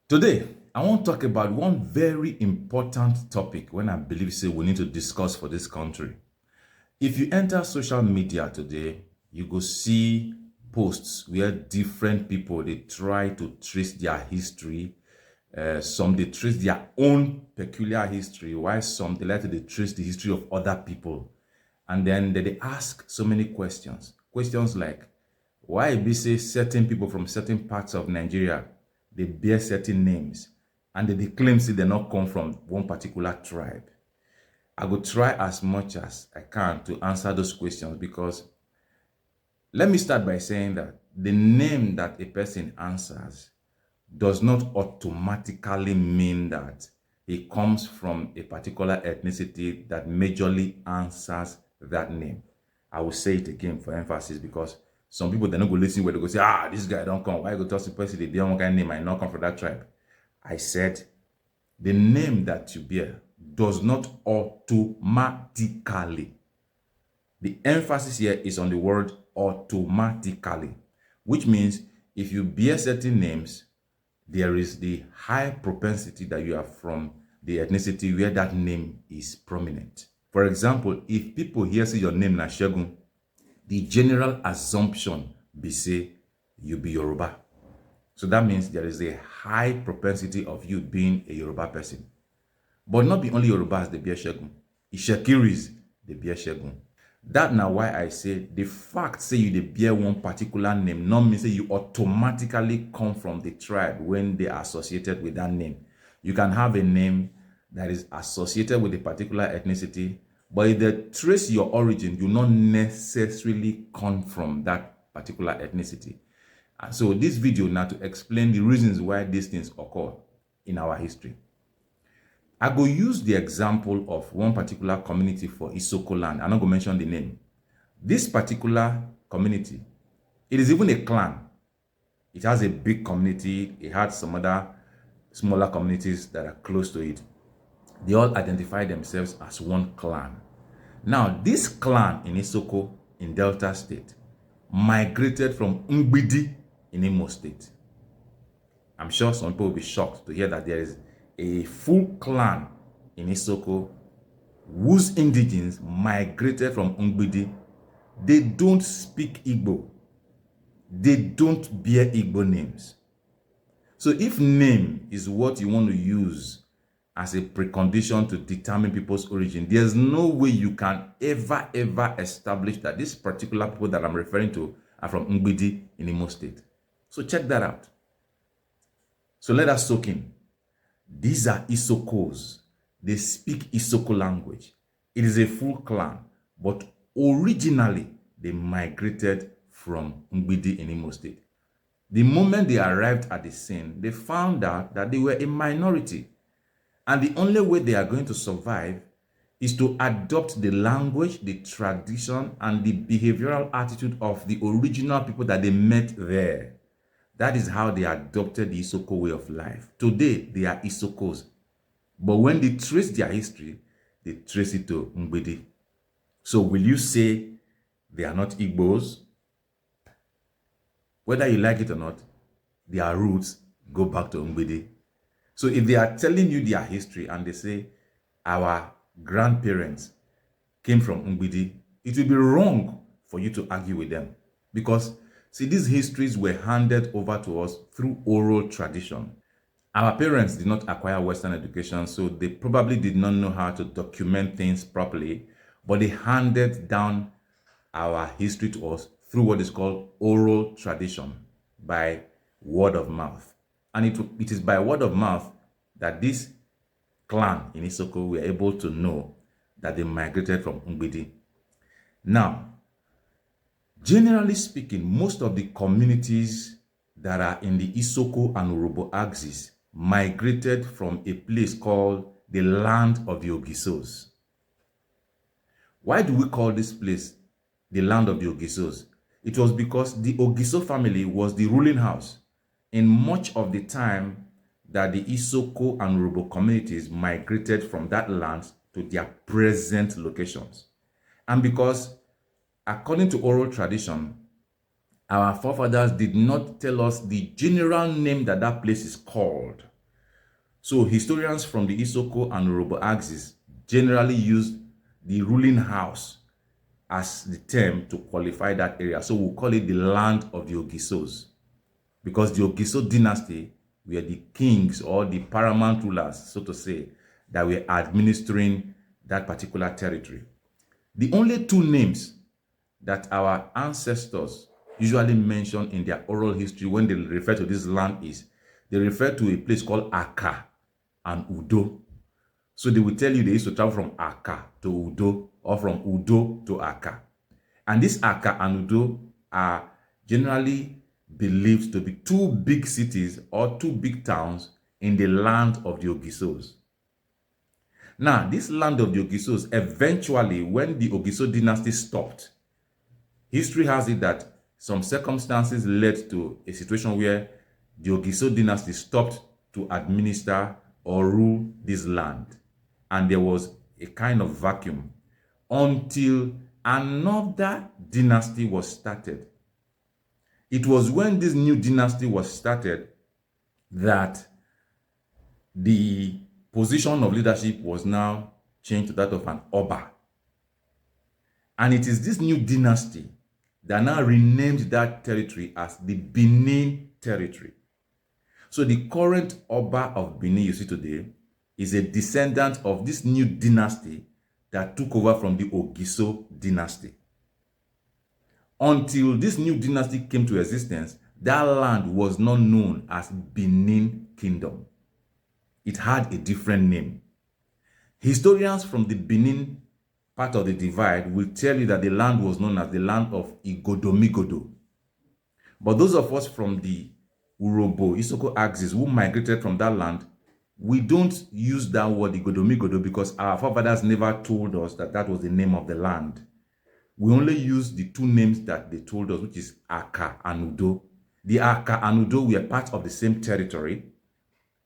Today, I want to talk about one very important topic when I believe say we need to discuss for this country. If you enter social media today, you go see posts where different people they try to trace their history. Some they trace their own peculiar history, while some they like to they trace the history of other people. And then they ask so many questions. Questions like, why be say certain people from certain parts of Nigeria they bear certain names and they claim say they not come from one particular tribe? I will try as much as I can to answer those questions because let me start by saying that the name that a person answers does not automatically mean that he comes from a particular ethnicity that majorly answers that name. I will say it again for emphasis because some people they not go listen where they go say, this guy don't come. Why you go talk to person they don't one kind name I not come from that tribe? I said the name that you bear does not automatically. The emphasis here is on the word automatically, which means if you bear certain names, there is the high propensity that you are from the ethnicity where that name is prominent. For example, if people here say your name na Shegun, the general assumption be say you be Yoruba. So that means there is a high propensity of you being a Yoruba person. But not be only Yorubas they bear Shegun. Ishekiris they bear Shegun. That now why I say the fact say you dey bear one particular name not mean say you automatically come from the tribe when they are associated with that name. You can have a name that is associated with a particular ethnicity, but if they trace your origin, you not necessarily come from that particular ethnicity. And so this video now to explain the reasons why these things occur in our history. I go use the example of one particular community for Isoko land. I'm not going to mention the name. This particular community, it is even a clan. It has a big community. It had some other smaller communities that are close to it. They all identify themselves as one clan. Now, this clan in Isoko in Delta State migrated from Ngbidi in Imo State. I'm sure some people will be shocked to hear that there is a full clan in Isoko whose indigenes migrated from Ngbidi. They don't speak Igbo. They don't bear Igbo names. So if name is what you want to use as a precondition to determine people's origin, there's no way you can ever establish that this particular people that I'm referring to are from Ngbidi in Imo State. So check that out. So let us soak in. These are Isokos. They speak Isoko language. It is a full clan, but originally they migrated from Ngbidi in Imo State. The moment they arrived at the scene, they found out that they were a minority. And the only way they are going to survive is to adopt the language, the tradition, and the behavioral attitude of the original people that they met there. That is how they adopted the Isoko way of life. Today, they are Isokos. But when they trace their history, they trace it to Ngbidi. So will you say they are not Igbos? Whether you like it or not, their roots go back to Ngbidi. So if they are telling you their history and they say our grandparents came from Ngbidi, it will be wrong for you to argue with them. Because see, these histories were handed over to us through oral tradition. Our parents did not acquire Western education, so they probably did not know how to document things properly, but they handed down our history to us through what is called oral tradition by word of mouth. And it is by word of mouth that this clan in Isoko were able to know that they migrated from Ngbidi. Now, generally speaking, most of the communities that are in the Isoko and Urhobo axis migrated from a place called the land of the Ogisos. Why do we call this place the land of the Ogisos? It was because the Ogiso family was the ruling house in much of the time that the Isoko and Urhobo communities migrated from that land to their present locations. And because according to oral tradition, our forefathers did not tell us the general name that that place is called. So historians from the Isoko and Urhobo axis generally use the ruling house as the term to qualify that area. So we'll call it the land of the Ogisos, because the Ogiso dynasty were the kings or the paramount rulers, so to say, that were administering that particular territory. The only two names that our ancestors usually mention in their oral history when they refer to this land is, they refer to a place called Aka and Udo. So they will tell you they used to travel from Aka to Udo, or from Udo to Aka. And this Aka and Udo are generally believed to be two big cities or two big towns in the land of the Ogisos. Now, this land of the Ogisos, eventually, when the Ogiso dynasty stopped, history has it that some circumstances led to a situation where the Ogiso dynasty stopped to administer or rule this land. And there was a kind of vacuum until another dynasty was started. It was when this new dynasty was started that the position of leadership was now changed to that of an Oba. And it is this new dynasty that now renamed that territory as the Benin territory. So the current Oba of Benin you see today is a descendant of this new dynasty that took over from the Ogiso dynasty. Until this new dynasty came to existence, that land was not known as Benin Kingdom. It had a different name. Historians from the Benin part of the divide will tell you that the land was known as the land of Igodomigodo. But those of us from the Urhobo Isoko axis who migrated from that land, we don't use that word Igodomigodo because our forefathers never told us that that was the name of the land. We only use the two names that they told us, which is Aka and Udo. The Aka and Udo were part of the same territory.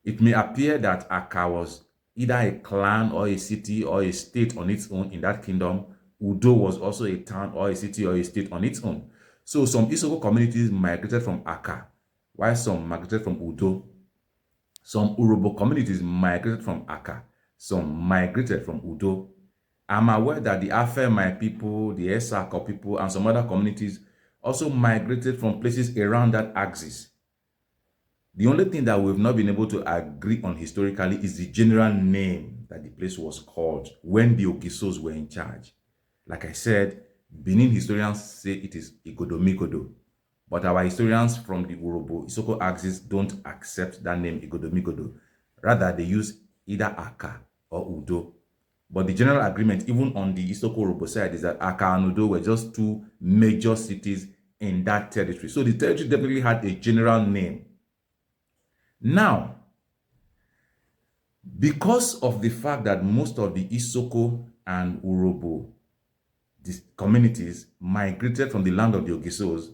It may appear that Aka was either a clan or a city or a state on its own in that kingdom. Udo was also a town or a city or a state on its own. So some Isoko communities migrated from Aka, while some migrated from Udo. Some Urhobo communities migrated from Aka, some migrated from Udo. I'm aware that the Afemai people, the Esako people, and some other communities also migrated from places around that axis. The only thing that we've not been able to agree on historically is the general name that the place was called when the Ogisos were in charge. Like I said, Benin historians say it is Igodomigodo, but our historians from the Urhobo Isoko axis don't accept that name Igodomigodo. Rather, they use either Aka or Udo. But the general agreement, even on the Isoko Urhobo side, is that Aka and Udo were just two major cities in that territory. So the territory definitely had a general name. Now, because of the fact that most of the Isoko and Urhobo communities migrated from the land of the Ogisos,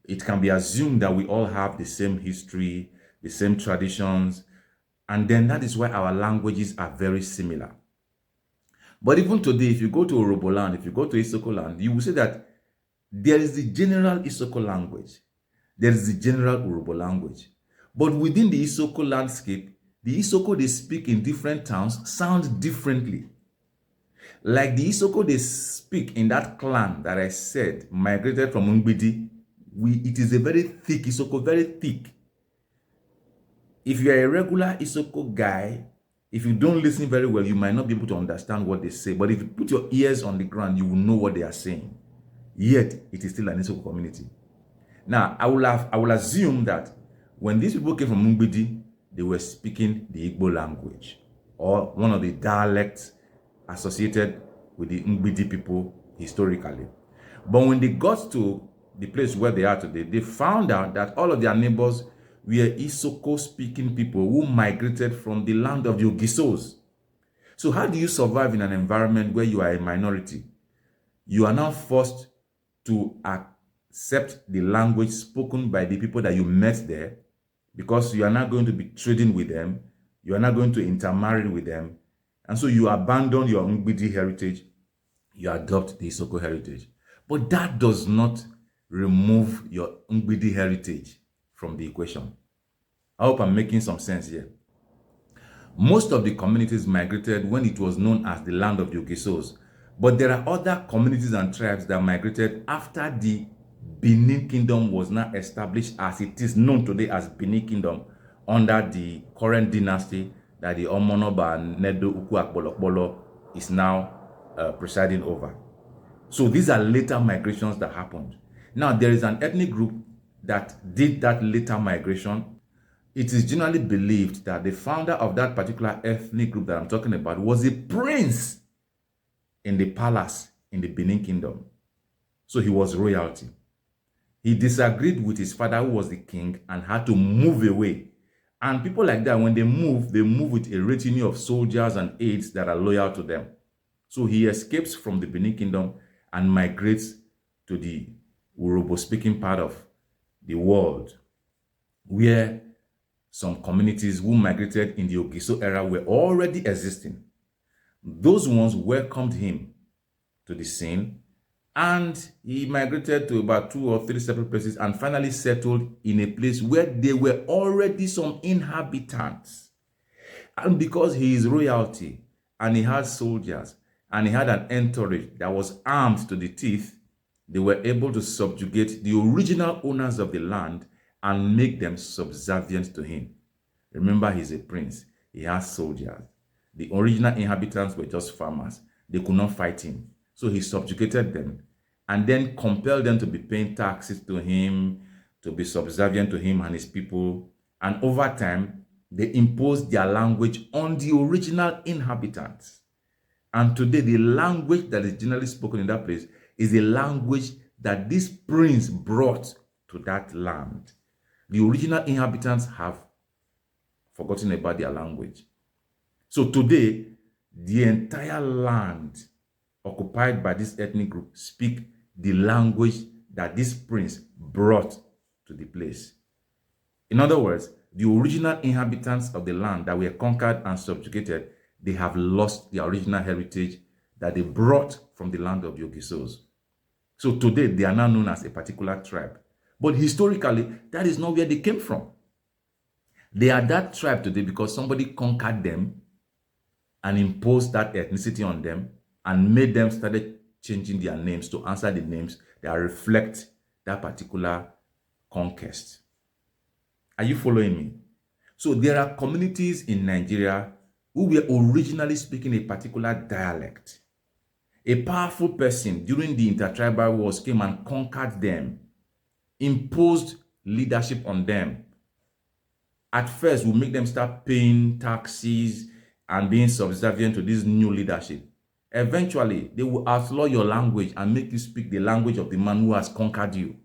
it can be assumed that we all have the same history, the same traditions, and then that is why our languages are very similar. But even today, if you go to Urhobo land, if you go to Isoko land, you will see that there is the general Isoko language, there is the general Urhobo language. But within the Isoko landscape, the Isoko they speak in different towns sound differently. Like the Isoko they speak in that clan that I said migrated from Ngbidi, it is a very thick Isoko, very thick. If you are a regular Isoko guy, if you don't listen very well, you might not be able to understand what they say. But if you put your ears on the ground, you will know what they are saying. Yet, it is still an Isoko community. Now, I will assume that when these people came from Ngbidi, they were speaking the Igbo language or one of the dialects associated with the Ngbidi people historically. But when they got to the place where they are today, they found out that all of their neighbors were Isoko-speaking people who migrated from the land of the Ogisos. So how do you survive in an environment where you are a minority? You are now forced to accept the language spoken by the people that you met there, because you are not going to be trading with them, you are not going to intermarry with them, and so you abandon your Ngbidi heritage, you adopt the Isoko heritage. But that does not remove your Ngbidi heritage from the equation. I hope I'm making some sense here. Most of the communities migrated when it was known as the land of the Ogisos, but there are other communities and tribes that migrated after the Benin Kingdom was now established as it is known today as Benin Kingdom under the current dynasty that the Omonoba Nedo Uku Akbolokbolo is now presiding over. So these are later migrations that happened. Now there is an ethnic group that did that later migration. It is generally believed that the founder of that particular ethnic group that I'm talking about was a prince in the palace in the Benin Kingdom. So he was royalty. He disagreed with his father, who was the king, and had to move away. And people like that, when they move with a retinue of soldiers and aides that are loyal to them. So he escapes from the Benin Kingdom and migrates to the Urhobo-speaking part of the world, where some communities who migrated in the Ogiso era were already existing. Those ones welcomed him to the scene, and he migrated to about 2 or 3 separate places and finally settled in a place where there were already some inhabitants. And because he is royalty and he had soldiers and he had an entourage that was armed to the teeth, they were able to subjugate the original owners of the land and make them subservient to him. Remember, he's a prince. He has soldiers. The original inhabitants were just farmers. They could not fight him. So he subjugated them and then compelled them to be paying taxes to him, to be subservient to him and his people. And over time, they imposed their language on the original inhabitants. And today, the language that is generally spoken in that place is a language that this prince brought to that land. The original inhabitants have forgotten about their language. So today, the entire land occupied by this ethnic group speak the language that this prince brought to the place. In other words, the original inhabitants of the land that were conquered and subjugated, they have lost their original heritage that they brought from the land of the Ogisos. So today, they are now known as a particular tribe. But historically, that is not where they came from. They are that tribe today because somebody conquered them and imposed that ethnicity on them and made them started changing their names to answer the names that reflect that particular conquest. Are you following me? So there are communities in Nigeria who were originally speaking a particular dialect. A powerful person during the intertribal wars came and conquered them, imposed leadership on them. At first, we'll make them start paying taxes and being subservient to this new leadership. Eventually, they will outlaw your language and make you speak the language of the man who has conquered you.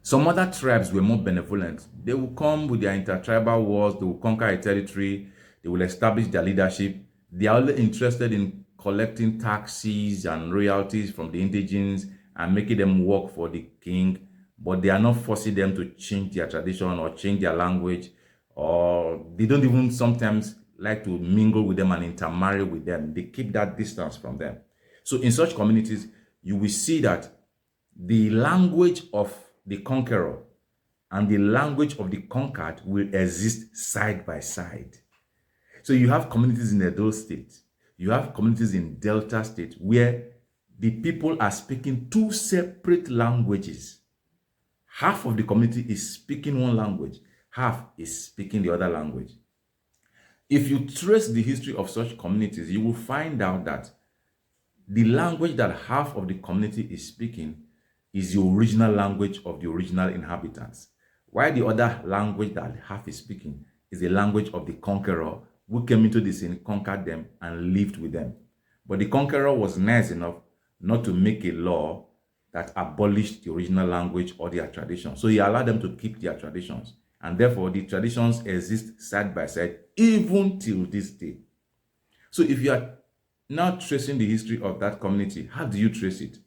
Some other tribes were more benevolent. They will come with their intertribal wars, they will conquer a territory, they will establish their leadership. They are only interested in collecting taxes and royalties from the indigenes and making them work for the king, but they are not forcing them to change their tradition or change their language, or they don't even sometimes like to mingle with them and intermarry with them. They keep that distance from them. So in such communities, you will see that the language of the conqueror and the language of the conquered will exist side by side. So you have communities in Edo State, you have communities in Delta State where the people are speaking 2 separate languages. Half of the community is speaking one language, half is speaking the other language. If you trace the history of such communities, you will find out that the language that half of the community is speaking is the original language of the original inhabitants, while the other language that half is speaking is the language of the conqueror who came into the scene, conquered them, and lived with them. But the conqueror was nice enough not to make a law that abolished the original language or their traditions. So he allowed them to keep their traditions. And therefore, the traditions exist side by side, even till this day. So if you are now tracing the history of that community, how do you trace it?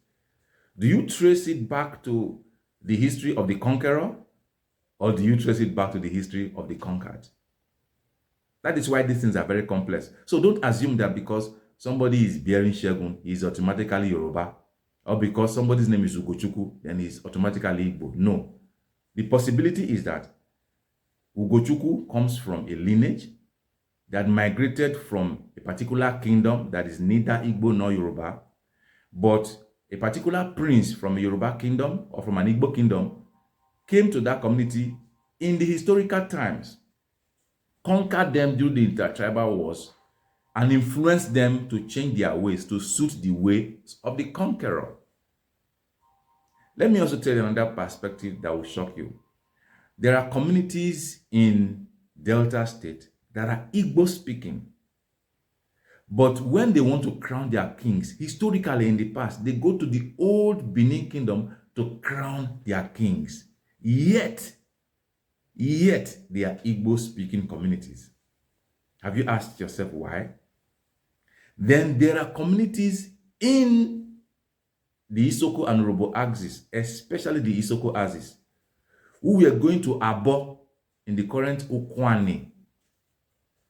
Do you trace it back to the history of the conqueror? Or do you trace it back to the history of the conquered? That is why these things are very complex. So don't assume that because somebody is bearing Shegun, he is automatically Yoruba. Or because somebody's name is Ugochukwu, then he is automatically Igbo. No. The possibility is that Ugochukwu comes from a lineage that migrated from a particular kingdom that is neither Igbo nor Yoruba, but a particular prince from a Yoruba kingdom or from an Igbo kingdom came to that community in the historical times, conquered them during the intertribal wars, and influenced them to change their ways to suit the ways of the conqueror. Let me also tell you another perspective that will shock you. There are communities in Delta State that are Igbo speaking. But when they want to crown their kings, historically in the past, they go to the old Benin Kingdom to crown their kings. Yet they are Igbo speaking communities. Have you asked yourself why? Then there are communities in the Isoko and Urhobo axis, especially the Isoko axis, who were going to Abo in the current Ukwane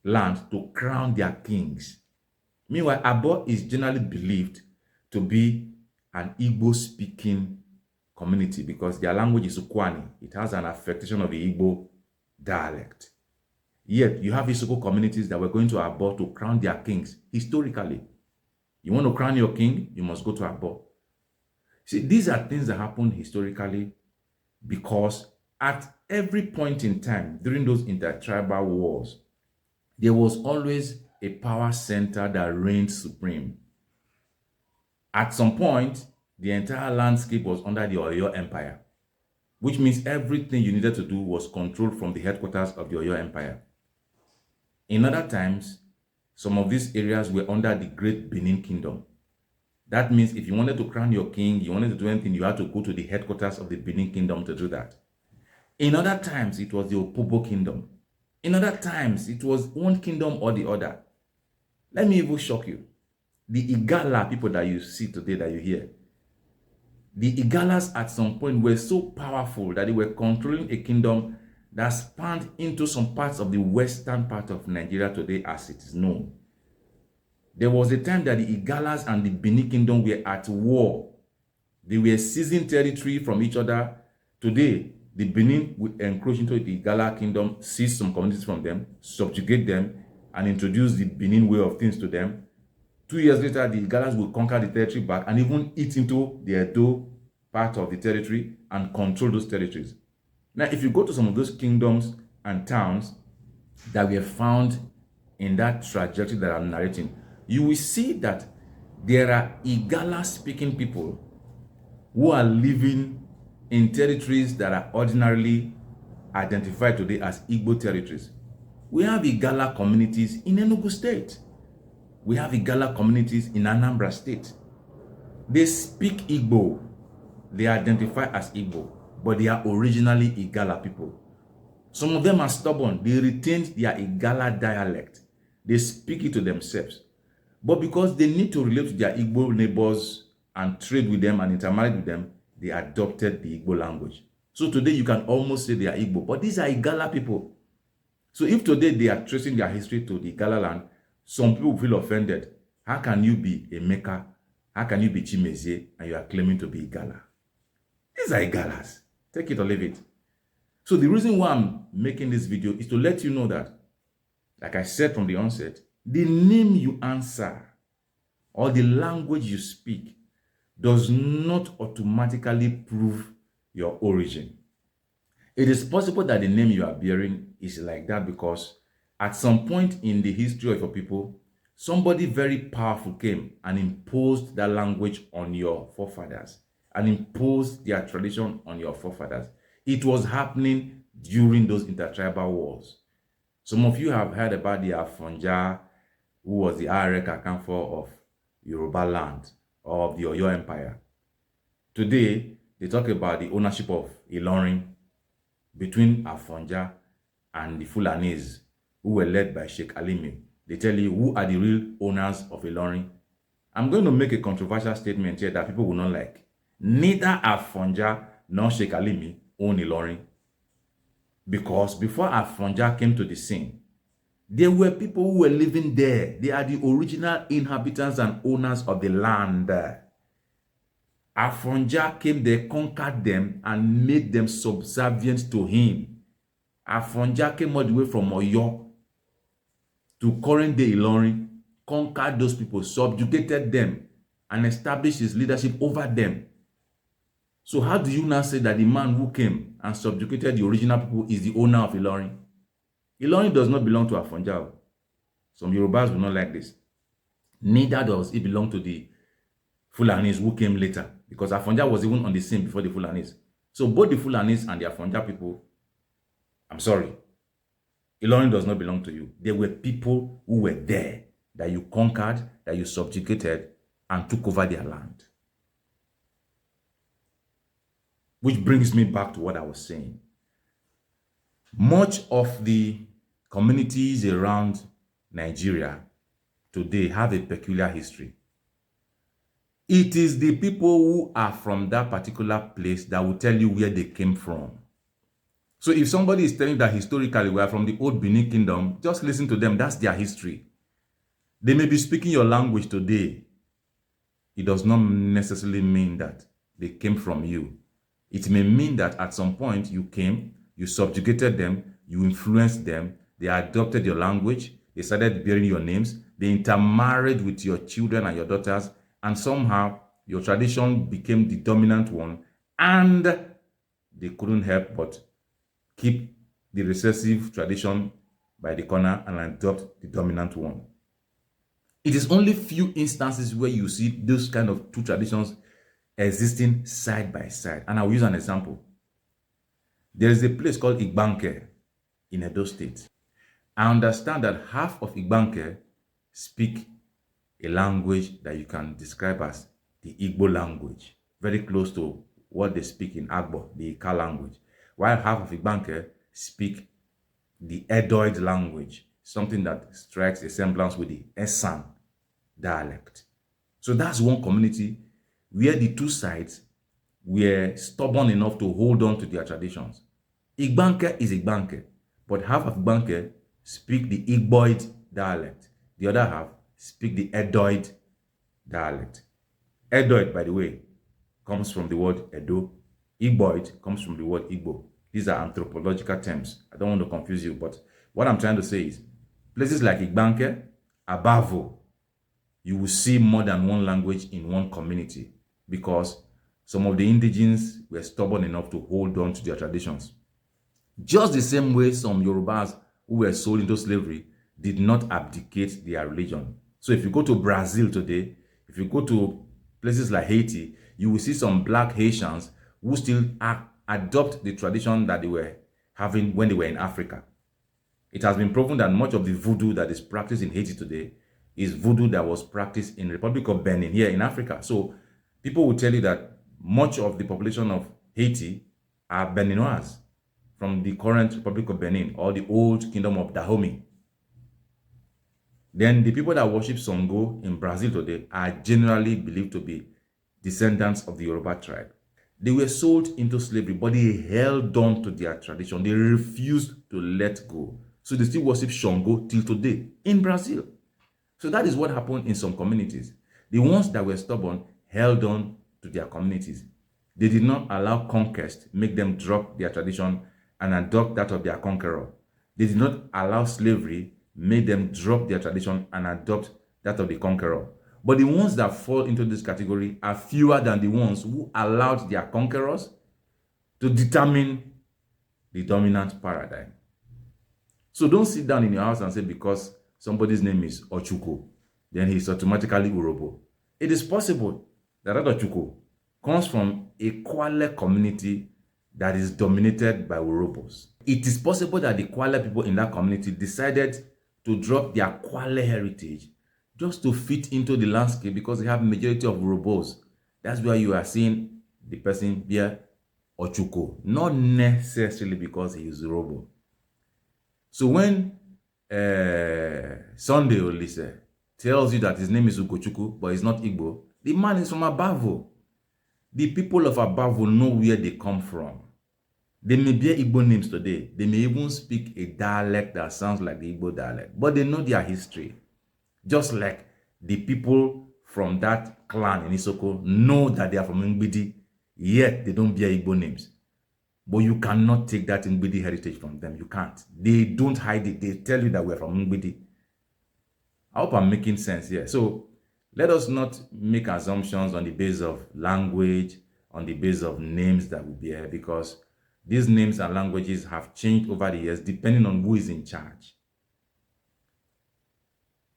land to crown their kings. Meanwhile, Abo is generally believed to be an Igbo-speaking community because their language is Ukwane. It has an affectation of the Igbo dialect. Yet, you have Isoko communities that were going to Abo to crown their kings historically. You want to crown your king, you must go to Abo. See, these are things that happened historically because at every point in time during those intertribal wars, there was always a power center that reigned supreme. At some point, the entire landscape was under the Oyo Empire, which means everything you needed to do was controlled from the headquarters of the Oyo Empire. In other times, some of these areas were under the Great Benin Kingdom. That means if you wanted to crown your king, you wanted to do anything, you had to go to the headquarters of the Benin Kingdom to do that. In other times, it was the Opobo Kingdom. In other times, it was one kingdom or the other. Let me even shock you. The Igala people that you see today, that you hear, the Igalas at some point were so powerful that they were controlling a kingdom that spanned into some parts of the western part of Nigeria today as it is known. There was a time that the Igalas and the Benin Kingdom were at war. They were seizing territory from each other. Today, the Benin will encroach into the Igala Kingdom, seize some communities from them, subjugate them, and introduce the Benin way of things to them. 2 years later, the Igalas will conquer the territory back and even eat into the Edo part of the territory and control those territories. Now, if you go to some of those kingdoms and towns that were found in that trajectory that I'm narrating, you will see that there are Igala-speaking people who are living in territories that are ordinarily identified today as Igbo territories. We have Igala communities in Enugu State. We have Igala communities in Anambra State. They speak Igbo. They identify as Igbo, but they are originally Igala people. Some of them are stubborn. They retained their Igala dialect. They speak it to themselves. But because they need to relate to their Igbo neighbors and trade with them and intermarry with them, they adopted the Igbo language. So today you can almost say they are Igbo, but these are Igala people. So if today they are tracing their history to the Igala land, some people feel offended. How can you be a Meka? How can you be Chimezie and you are claiming to be Igala? These are Igalas. Take it or leave it. So the reason why I'm making this video is to let you know that, like I said from the onset, the name you answer or the language you speak does not automatically prove your origin. It is possible that the name you are bearing is like that because at some point in the history of your people, somebody very powerful came and imposed that language on your forefathers and imposed their tradition on your forefathers. It was happening during those intertribal wars. Some of you have heard about the Afonja, who was the Are Kakanfo of Yoruba land, or of the Oyo Empire. Today, they talk about the ownership of Ilorin between Afonja and the Fulanis, who were led by Sheikh Alimi. They tell you who are the real owners of Ilorin. I'm going to make a controversial statement here that people will not like. Neither Afonja nor Sheikh Alimi own Ilorin. Because before Afonja came to the scene, there were people who were living there. They are the original inhabitants and owners of the land. Afonja came there, conquered them, and made them subservient to him. Afonja came all the way from Oyo to current day Ilorin, conquered those people, subjugated them, and established his leadership over them. So how do you now say that the man who came and subjugated the original people is the owner of Ilorin? Ilorin does not belong to Afonja. Some Yorubas will not like this. Neither does it belong to the Fulanis who came later, because Afonja was even on the scene before the Fulanis. So both the Fulanis and the Afonja people, I'm sorry, Ilorin does not belong to you. There were people who were there that you conquered, that you subjugated, and took over their land. Which brings me back to what I was saying. Much of the communities around Nigeria today have a peculiar history. It is the people who are from that particular place that will tell you where they came from. So if somebody is telling you that historically we are from the old Benin Kingdom, just listen to them. That's their history. They may be speaking your language today. It does not necessarily mean that they came from you. It may mean that at some point you came, you subjugated them, you influenced them, they adopted your language, they started bearing your names, they intermarried with your children and your daughters, and somehow your tradition became the dominant one, and they couldn't help but keep the recessive tradition by the corner and adopt the dominant one. It is only few instances where you see those kind of two traditions existing side by side. And I'll use an example. There is a place called Igbanke in Edo State. I understand that half of Igbanke speak a language that you can describe as the Igbo language, very close to what they speak in Agbo, the Ika language, while half of Igbanke speak the Edoid language, something that strikes a semblance with the Esan dialect. So that's one community where the two sides were stubborn enough to hold on to their traditions. Igbanke is Igbanke, but half of Igbanke speak the Igboid dialect. The other half speak the Edoid dialect. Edoid, by the way, comes from the word Edo. Igboid comes from the word Igbo. These are anthropological terms. I don't want to confuse you, but what I'm trying to say is, places like Igbanke, Abavo, you will see more than one language in one community because some of the indigenes were stubborn enough to hold on to their traditions. Just the same way some Yorubas who were sold into slavery did not abdicate their religion. So if you go to Brazil today, if you go to places like Haiti, you will see some black Haitians who still adopt the tradition that they were having when they were in Africa. It has been proven that much of the voodoo that is practiced in Haiti today is voodoo that was practiced in the Republic of Benin here in Africa. So people will tell you that much of the population of Haiti are Beninois from the current Republic of Benin or the old kingdom of Dahomey. Then the people that worship Songo in Brazil today are generally believed to be descendants of the Yoruba tribe. They were sold into slavery, but they held on to their tradition. They refused to let go. So they still worship Shango till today in Brazil. So that is what happened in some communities. The ones that were stubborn held on to their communities. They did not allow conquest make them drop their tradition and adopt that of their conqueror. They did not allow slavery make them drop their tradition and adopt that of the conqueror. But the ones that fall into this category are fewer than the ones who allowed their conquerors to determine the dominant paradigm. So don't sit down in your house and say because somebody's name is Ochuko, then he's automatically Urobo. It is possible that Ochuko comes from a Kwale community that is dominated by Urobos. It is possible that the Kwale people in that community decided to drop their Kwale heritage just to fit into the landscape because they have a majority of Urobos. That's why you are seeing the person here, Ochuko, not necessarily because he is Urobo. So when Sunday Olise tells you that his name is Ugochukwu, but he's not Igbo, the man is from Abavo. The people of Abavo know where they come from. They may bear Igbo names today. They may even speak a dialect that sounds like the Igbo dialect, but they know their history. Just like the people from that clan in Isoko know that they are from Ngbidi, yet they don't bear Igbo names. But you cannot take that Ngbidi heritage from them. You can't. They don't hide it. They tell you that we're from Ngbidi. I hope I'm making sense here. So let us not make assumptions on the basis of language, on the basis of names that we bear, because these names and languages have changed over the years depending on who is in charge.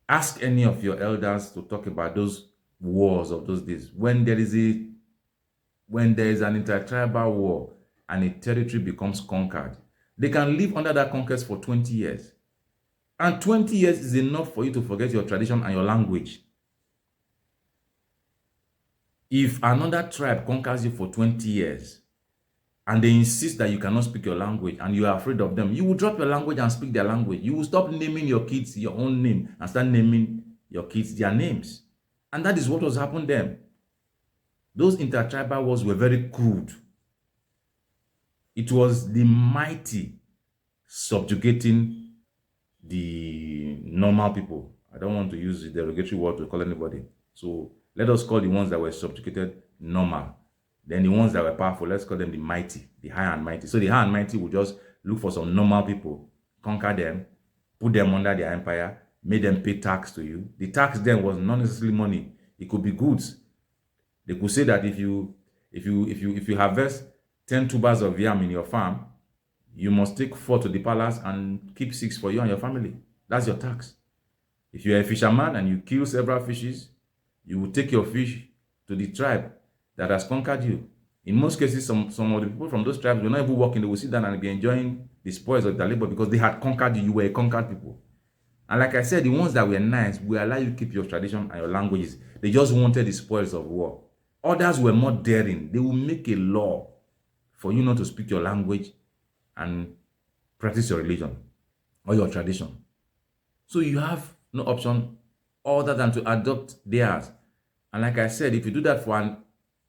Ask any of your elders to talk about those wars of those days. When there is an intertribal war and a territory becomes conquered, they can live under that conquest for 20 years. And 20 years is enough for you to forget your tradition and your language. If another tribe conquers you for 20 years and they insist that you cannot speak your language and you are afraid of them, you will drop your language and speak their language. You will stop naming your kids your own name and start naming your kids their names. And that is what was happening then. Those intertribal wars were very crude. It was the mighty subjugating the normal people. I don't want to use the derogatory word to call anybody. So let us call the ones that were subjugated normal. Then the ones that were powerful, let's call them the mighty, the high and mighty. So the high and mighty will just look for some normal people, conquer them, put them under their empire, make them pay tax to you. The tax then was not necessarily money. It could be goods. They could say that if you harvest 10 tubers of yam in your farm, you must take 4 to the palace and keep 6 for you and your family. That's your tax. If you're a fisherman and you kill several fishes, you will take your fish to the tribe that has conquered you. In most cases, some of the people from those tribes will not even work in, they will sit down and be enjoying the spoils of their labor because they had conquered you. You were a conquered people. And like I said, the ones that were nice will allow you to keep your tradition and your languages. They just wanted the spoils of war. Others were more daring. They will make a law for you not to speak your language and practice your religion or your tradition. So you have no option other than to adopt theirs. And like I said, if you do that for an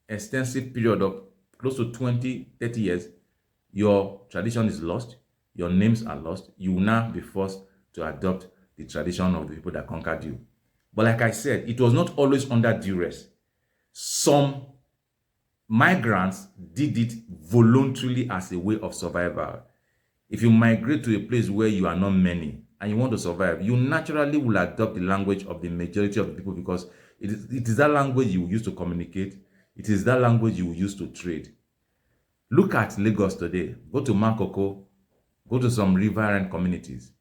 extensive period of close to 20, 30 years, your tradition is lost, your names are lost. You will now be forced to adopt the tradition of the people that conquered you. But like I said, it was not always under duress. Some migrants did it voluntarily as a way of survival. If you migrate to a place where you are not many and you want to survive, you naturally will adopt the language of the majority of the people because it is that language you will use to communicate. It is that language you will use to trade. Look at Lagos today. Go to Makoko, go to some riverine communities.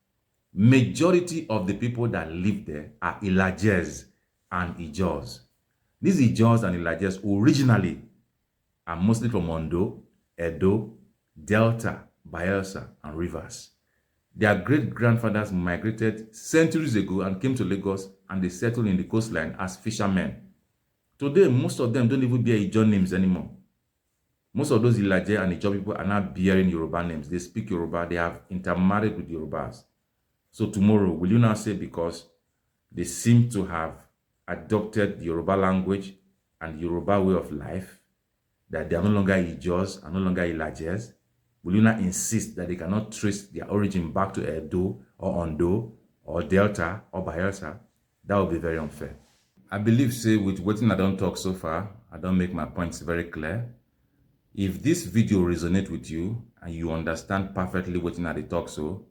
Majority of the people that live there are Ilajes and Ijaws. These Ijaws and Ilajes originally are mostly from Ondo, Edo, Delta, Bayelsa, and Rivers. Their great-grandfathers migrated centuries ago and came to Lagos and they settled in the coastline as fishermen. Today, most of them don't even bear Ijaw names anymore. Most of those Ilaje and Ijaw people are now bearing Yoruba names. They speak Yoruba. They have intermarried with Yorubas. So tomorrow, will you now say because they seem to have adopted the Yoruba language and the Yoruba way of life, that they are no longer Ijaws and no longer Ilajes? Will you not insist that they cannot trace their origin back to Edo or Ondo or Delta or Bayelsa? That would be very unfair. I believe, say, with what I don't talk so far, I don't make my points very clear. If this video resonates with you and you understand perfectly what I talk so,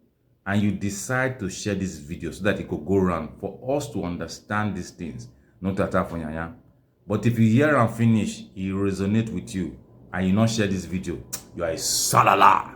and you decide to share this video so that it could go around for us to understand these things, not tata for yanya. But if you hear and finish, it resonates with you, and you not share this video, you are a salala.